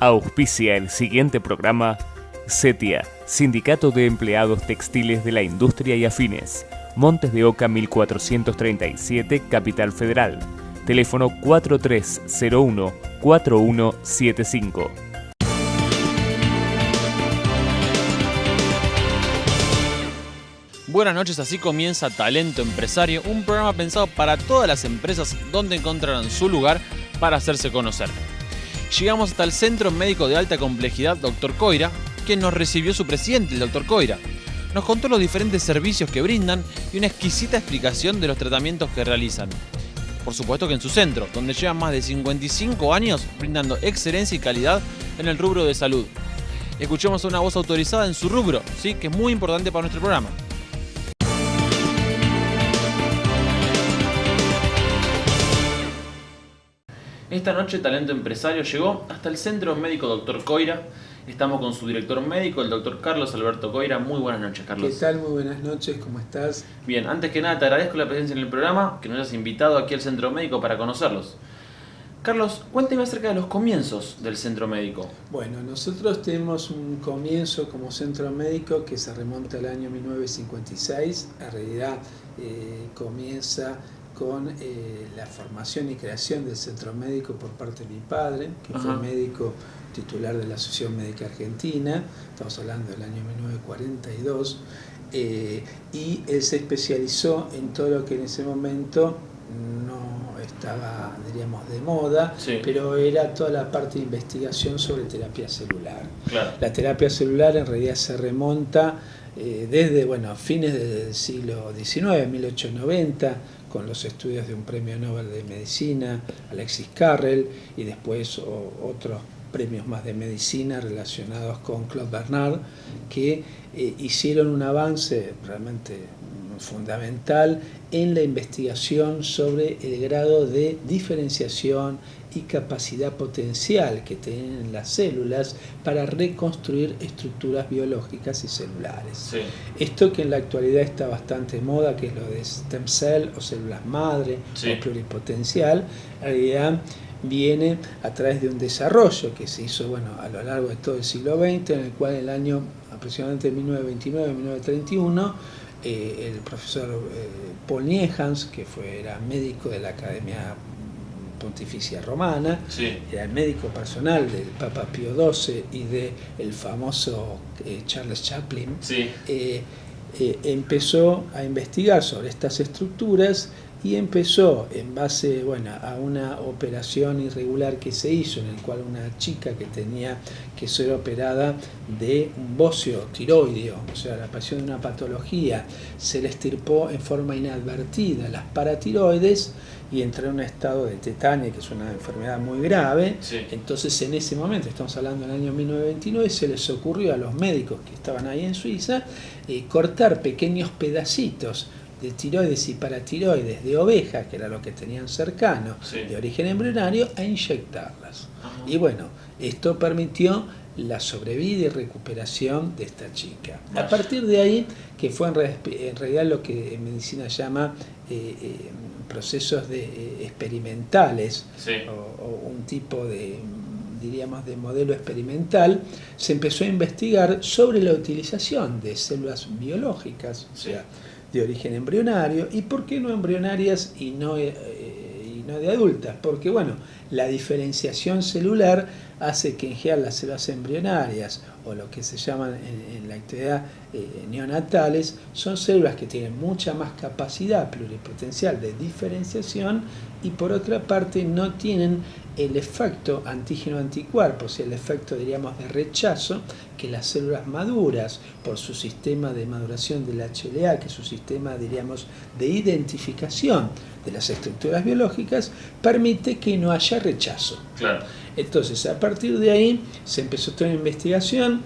Auspicia el siguiente programa CETIA, Sindicato de Empleados Textiles de la Industria y Afines, Montes de Oca 1437, Capital Federal. Teléfono 4301-4175. Buenas noches, así comienza Talento Empresario, un programa pensado para todas las empresas donde encontrarán su lugar para hacerse conocer. Llegamos hasta el Centro Médico de Alta Complejidad Dr. Coira, quien nos recibió su presidente, el Dr. Coira. Nos contó los diferentes servicios que brindan y una exquisita explicación de los tratamientos que realizan. Por supuesto que en su centro, donde llevan más de 55 años brindando excelencia y calidad en el rubro de salud. Escuchemos a una voz autorizada en su rubro, ¿sí? Que es muy importante para nuestro programa. Esta noche Talento Empresario llegó hasta el Centro Médico Dr. Coira. Estamos con su director médico, el Dr. Carlos Alberto Coira. Muy buenas noches, Carlos. ¿Qué tal? Muy buenas noches, ¿cómo estás? Bien, antes que nada te agradezco la presencia en el programa, que nos hayas invitado aquí al Centro Médico para conocerlos. Carlos, cuénteme acerca de los comienzos del Centro Médico. Bueno, nosotros tenemos un comienzo como centro médico que se remonta al año 1956. En realidad comienza con la formación y creación del centro médico por parte de mi padre, que fue médico titular de la Asociación Médica Argentina, estamos hablando del año 1942, y él se especializó en todo lo que en ese momento no estaba, diríamos, de moda, sí, pero era toda la parte de investigación sobre terapia celular. Claro. La terapia celular en realidad se remonta desde fines del siglo XIX, 1890, con los estudios de un premio Nobel de Medicina, Alexis Carrel, y después otros premios más de medicina relacionados con Claude Bernard, que hicieron un avance realmente fundamental en la investigación sobre el grado de diferenciación y capacidad potencial que tienen las células para reconstruir estructuras biológicas y celulares. Sí. Esto que en la actualidad está bastante de moda, que es lo de stem cell o células madre, sí, o pluripotencial, en realidad viene a través de un desarrollo que se hizo a lo largo de todo el siglo XX, en el cual en el año aproximadamente 1929-1931 el profesor Paul Niehans, que era médico de la Academia Pontificia Romana, sí, era el médico personal del Papa Pío XII y del famoso Charles Chaplin, sí, empezó a investigar sobre estas estructuras y empezó en base a una operación irregular que se hizo, en el cual una chica que tenía que ser operada de un bocio tiroideo, o sea, la aparición de una patología, se le extirpó en forma inadvertida las paratiroides y entró en un estado de tetania, que es una enfermedad muy grave. Sí. Entonces en ese momento, estamos hablando del año 1929, se les ocurrió a los médicos que estaban ahí en Suiza cortar pequeños pedacitos de tiroides y paratiroides de oveja, que era lo que tenían cercano, sí, de origen embrionario, a inyectarlas. Ajá. Y esto permitió la sobrevida y recuperación de esta chica. A partir de ahí, que fue en realidad lo que en medicina llama procesos experimentales, sí, o un tipo de modelo experimental, se empezó a investigar sobre la utilización de células biológicas, sí, o sea, de origen embrionario, y por qué no embrionarias y no de adultas, porque la diferenciación celular hace que en general las células embrionarias, o lo que se llaman en la actualidad neonatales, son células que tienen mucha más capacidad pluripotencial de diferenciación y por otra parte no tienen el efecto antígeno-anticuerpo, o sea, el efecto, diríamos, de rechazo que las células maduras, por su sistema de maduración del HLA, que es su sistema, diríamos, de identificación de las estructuras biológicas, permite que no haya rechazo. Claro. Entonces, a partir de ahí se empezó toda una investigación.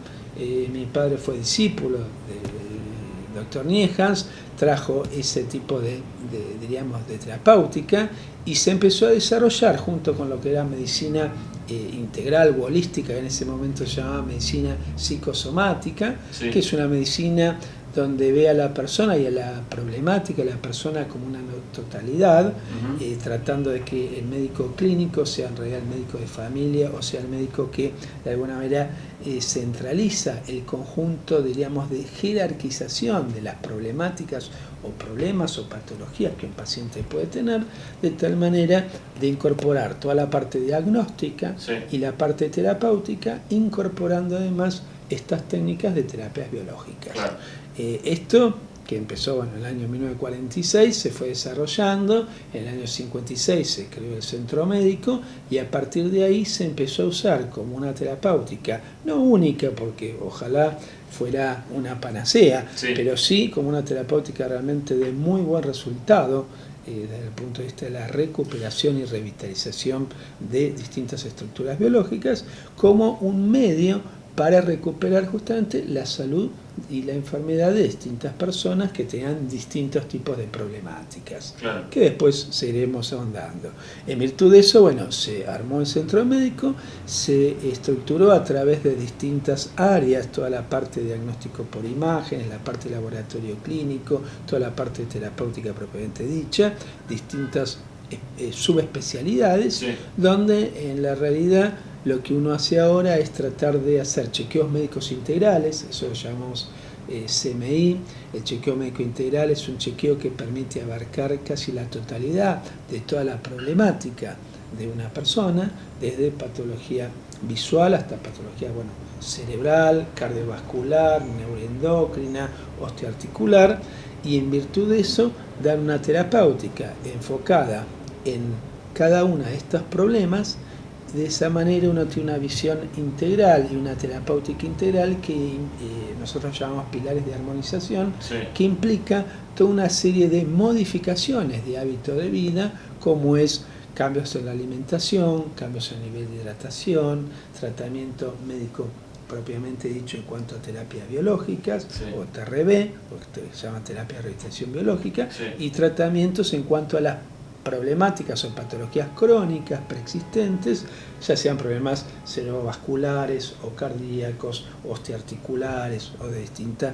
Mi padre fue discípulo del Dr. Niehans, trajo ese tipo de terapéutica y se empezó a desarrollar junto con lo que era medicina integral o holística, que en ese momento se llamaba medicina psicosomática, sí, que es una medicina donde ve a la persona y a la problemática de la persona como una totalidad, tratando de que el médico clínico sea en realidad el médico de familia, o sea el médico que de alguna manera centraliza el conjunto, diríamos, de jerarquización de las problemáticas o problemas o patologías que un paciente puede tener, de tal manera de incorporar toda la parte diagnóstica y la parte terapéutica, incorporando además estas técnicas de terapias biológicas. Claro. Esto que empezó en el año 1946, se fue desarrollando, en el año 56 se creó el centro médico y a partir de ahí se empezó a usar como una terapéutica, no única porque ojalá fuera una panacea, pero sí como una terapéutica realmente de muy buen resultado desde el punto de vista de la recuperación y revitalización de distintas estructuras biológicas, como un medio para recuperar justamente la salud y la enfermedad de distintas personas que tengan distintos tipos de problemáticas, que después seguiremos ahondando. En virtud de eso, bueno, se armó el centro médico, se estructuró a través de distintas áreas, toda la parte de diagnóstico por imágenes, la parte de laboratorio clínico, toda la parte terapéutica propiamente dicha, distintas subespecialidades, donde en la realidad lo que uno hace ahora es tratar de hacer chequeos médicos integrales, eso lo llamamos CMI. El chequeo médico integral es un chequeo que permite abarcar casi la totalidad de toda la problemática de una persona, desde patología visual hasta patología cerebral, cardiovascular, neuroendocrina, osteoarticular, y en virtud de eso dar una terapéutica enfocada en cada uno de estos problemas. De esa manera uno tiene una visión integral y una terapéutica integral que nosotros llamamos pilares de armonización, que implica toda una serie de modificaciones de hábito de vida, como es cambios en la alimentación, cambios en el nivel de hidratación, tratamiento médico propiamente dicho en cuanto a terapias biológicas, o TRB, o que se llama terapia de rehabilitación biológica, y tratamientos en cuanto a las problemáticas o patologías crónicas preexistentes, ya sean problemas cerebrovasculares o cardíacos, osteoarticulares o de distinta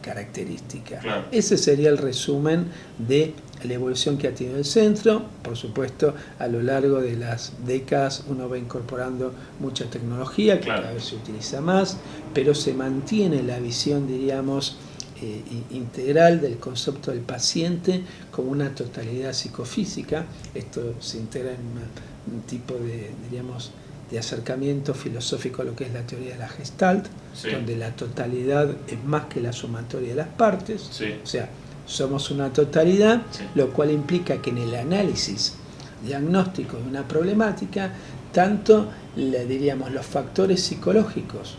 característica. Ese sería el resumen de la evolución que ha tenido el centro. Por supuesto, a lo largo de las décadas uno va incorporando mucha tecnología que cada vez se utiliza más, pero se mantiene la visión, diríamos, integral del concepto del paciente como una totalidad psicofísica. Esto se integra en un tipo de, diríamos, de acercamiento filosófico a lo que es la teoría de la Gestalt, donde la totalidad es más que la sumatoria de las partes, o sea, somos una totalidad, lo cual implica que en el análisis diagnóstico de una problemática, tanto diríamos los factores psicológicos,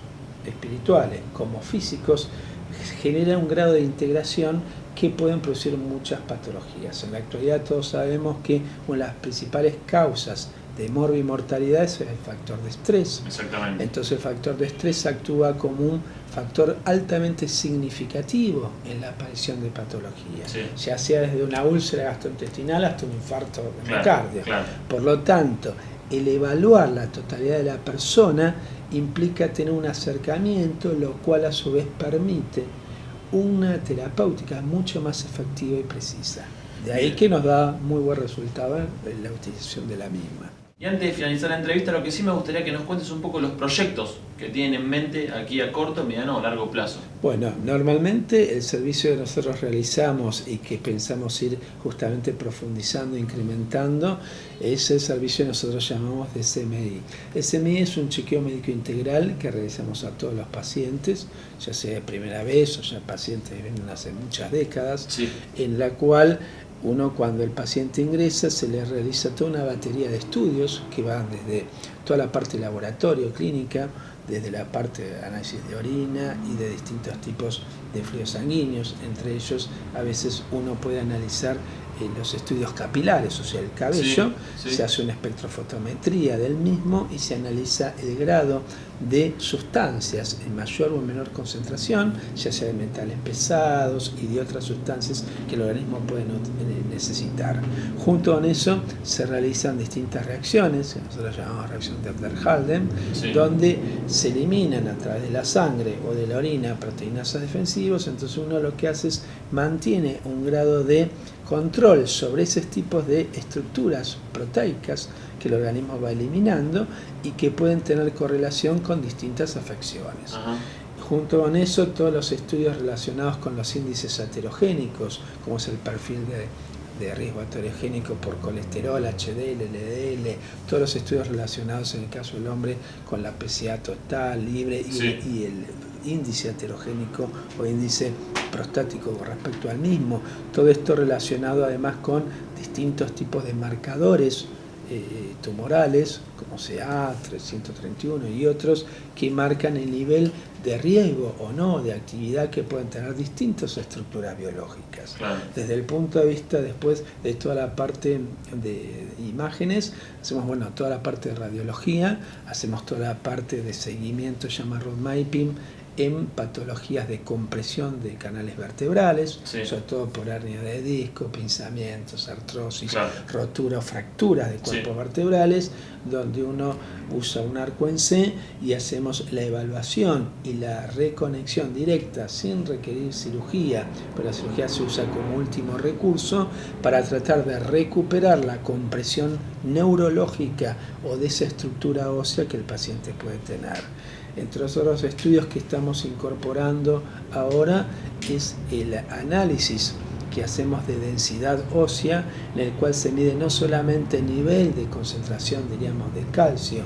espirituales como físicos genera un grado de integración que pueden producir muchas patologías. En la actualidad todos sabemos que una de las principales causas de morbimortalidad es el factor de estrés. Exactamente. Entonces el factor de estrés actúa como un factor altamente significativo en la aparición de patologías, ya sea desde una úlcera gastrointestinal hasta un infarto de miocardio. Por lo tanto, el evaluar la totalidad de la persona implica tener un acercamiento, lo cual a su vez permite una terapéutica mucho más efectiva y precisa. De ahí que nos da muy buen resultado en la utilización de la misma. Y antes de finalizar la entrevista, lo que sí me gustaría que nos cuentes un poco los proyectos que tienen en mente aquí a corto, mediano o largo plazo. Bueno, normalmente el servicio que nosotros realizamos y que pensamos ir justamente profundizando, incrementando, es el servicio que nosotros llamamos de CMI. El CMI es un chequeo médico integral que realizamos a todos los pacientes, ya sea de primera vez o ya pacientes que vienen hace muchas décadas, en la cual uno, cuando el paciente ingresa, se le realiza toda una batería de estudios que van desde toda la parte laboratorio, clínica, desde la parte de análisis de orina y de distintos tipos de fluidos sanguíneos. Entre ellos, a veces uno puede analizar los estudios capilares, o sea, el cabello, se hace una espectrofotometría del mismo y se analiza el grado de sustancias en mayor o menor concentración, ya sea de metales pesados y de otras sustancias que el organismo puede necesitar. Junto con eso se realizan distintas reacciones, que nosotros llamamos reacción de Abderhalden, donde se eliminan a través de la sangre o de la orina proteínas defensivos. Entonces uno lo que hace es mantiene un grado de control sobre esos tipos de estructuras proteicas que el organismo va eliminando y que pueden tener correlación con distintas afecciones. Junto con eso, todos los estudios relacionados con los índices aterogénicos, como es el perfil de riesgo aterogénico por colesterol, HDL, LDL, todos los estudios relacionados en el caso del hombre con la PSA total, libre y el índice aterogénico o índice prostático con respecto al mismo. Todo esto relacionado además con distintos tipos de marcadores tumorales como CA331 y otros que marcan el nivel de riesgo o no de actividad que pueden tener distintas estructuras biológicas. Desde el punto de vista después de toda la parte de imágenes, hacemos toda la parte de radiología, hacemos toda la parte de seguimiento, llama road mapping, en patologías de compresión de canales vertebrales, sobre todo por hernia de disco, pinzamientos, artrosis, rotura o fracturas de cuerpos vertebrales, donde uno usa un arco en C y hacemos la evaluación y la reconexión directa sin requerir cirugía, pero la cirugía se usa como último recurso para tratar de recuperar la compresión neurológica o de esa estructura ósea que el paciente puede tener. Entre los otros estudios que estamos incorporando ahora es el análisis que hacemos de densidad ósea, en el cual se mide no solamente el nivel de concentración, diríamos, de calcio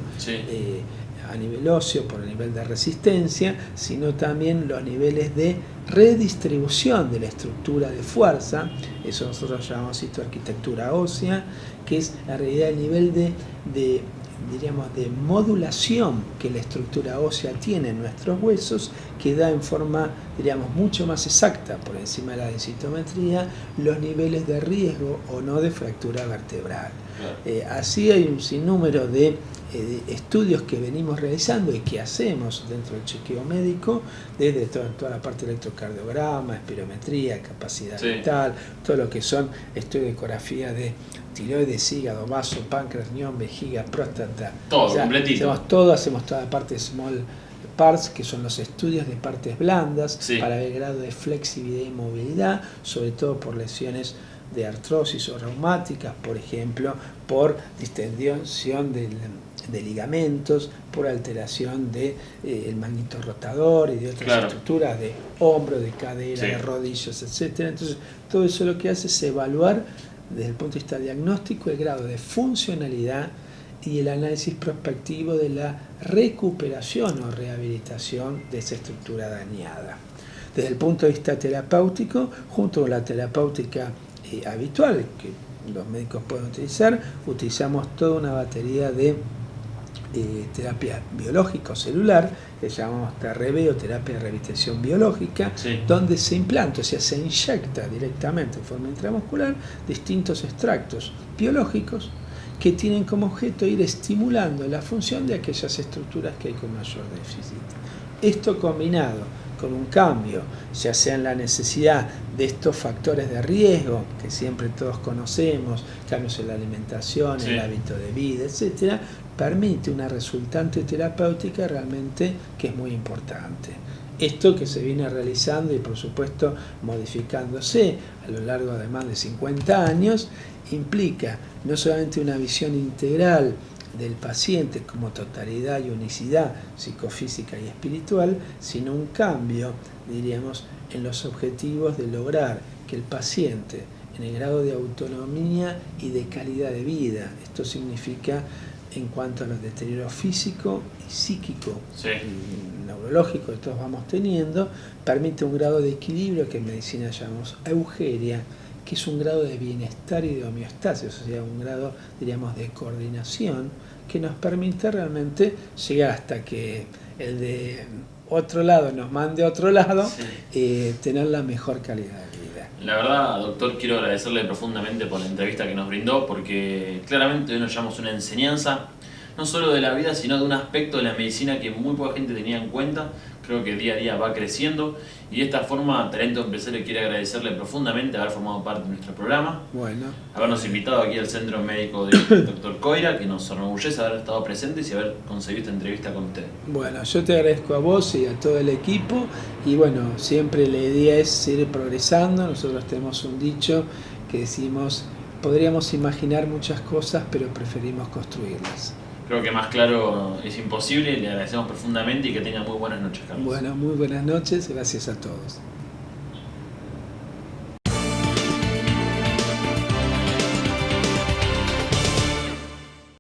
a nivel óseo por el nivel de resistencia, sino también los niveles de redistribución de la estructura de fuerza. Eso nosotros llamamos histoarquitectura ósea, que es en realidad el nivel de modulación que la estructura ósea tiene en nuestros huesos, que da en forma, mucho más exacta, por encima de la densitometría, los niveles de riesgo o no de fractura vertebral. Así hay un sinnúmero de estudios que venimos realizando y que hacemos dentro del chequeo médico, desde toda la parte de electrocardiograma, espirometría, capacidad vital, todo lo que son estudios de ecografía de tiroides, hígado, vaso, páncreas, riñón, vejiga, próstata. Todo, completito. Hacemos toda la parte de small parts, que son los estudios de partes blandas, para el grado de flexibilidad y movilidad, sobre todo por lesiones de artrosis o reumáticas, por ejemplo, por distensión de ligamentos, por alteración del magneto rotador y de otras estructuras de hombro, de cadera, de rodillas, etc. Entonces, todo eso lo que hace es evaluar desde el punto de vista diagnóstico el grado de funcionalidad y el análisis prospectivo de la recuperación o rehabilitación de esa estructura dañada. Desde el punto de vista terapéutico, junto con la terapéutica habitual que los médicos pueden utilizar, utilizamos toda una batería de terapia biológica o celular, que llamamos TRB o terapia de rehabilitación biológica, donde se implanta, o sea, se inyecta directamente en forma intramuscular distintos extractos biológicos que tienen como objeto ir estimulando la función de aquellas estructuras que hay con mayor déficit. Esto combinado con un cambio, ya sea en la necesidad de estos factores de riesgo que siempre todos conocemos, cambios en la alimentación, el hábito de vida, etcétera, permite una resultante terapéutica realmente que es muy importante. Esto que se viene realizando y por supuesto modificándose a lo largo de más de 50 años, implica no solamente una visión integral del paciente como totalidad y unicidad psicofísica y espiritual, sino un cambio, diríamos, en los objetivos de lograr que el paciente, en el grado de autonomía y de calidad de vida, esto significa en cuanto a los deterioros físico y psíquico y neurológico que todos vamos teniendo, permite un grado de equilibrio que en medicina llamamos eugeria, que es un grado de bienestar y de homeostasis, o sea, un grado, diríamos, de coordinación que nos permite realmente llegar hasta que el de otro lado nos mande a otro lado, tener la mejor calidad de vida. La verdad, doctor, quiero agradecerle profundamente por la entrevista que nos brindó, porque claramente hoy nos llevamos una enseñanza, no solo de la vida, sino de un aspecto de la medicina que muy poca gente tenía en cuenta. Creo que día a día va creciendo y de esta forma Talento Empresario quiere agradecerle profundamente haber formado parte de nuestro programa, habernos invitado aquí al Centro Médico del Dr. Coira, que nos enorgullece haber estado presentes y haber conseguido esta entrevista con usted. Bueno, yo te agradezco a vos y a todo el equipo y bueno, siempre la idea es seguir progresando. Nosotros tenemos un dicho que decimos, podríamos imaginar muchas cosas, pero preferimos construirlas. Creo que más claro es imposible, le agradecemos profundamente y que tenga muy buenas noches, Carlos. Bueno, muy buenas noches, gracias a todos.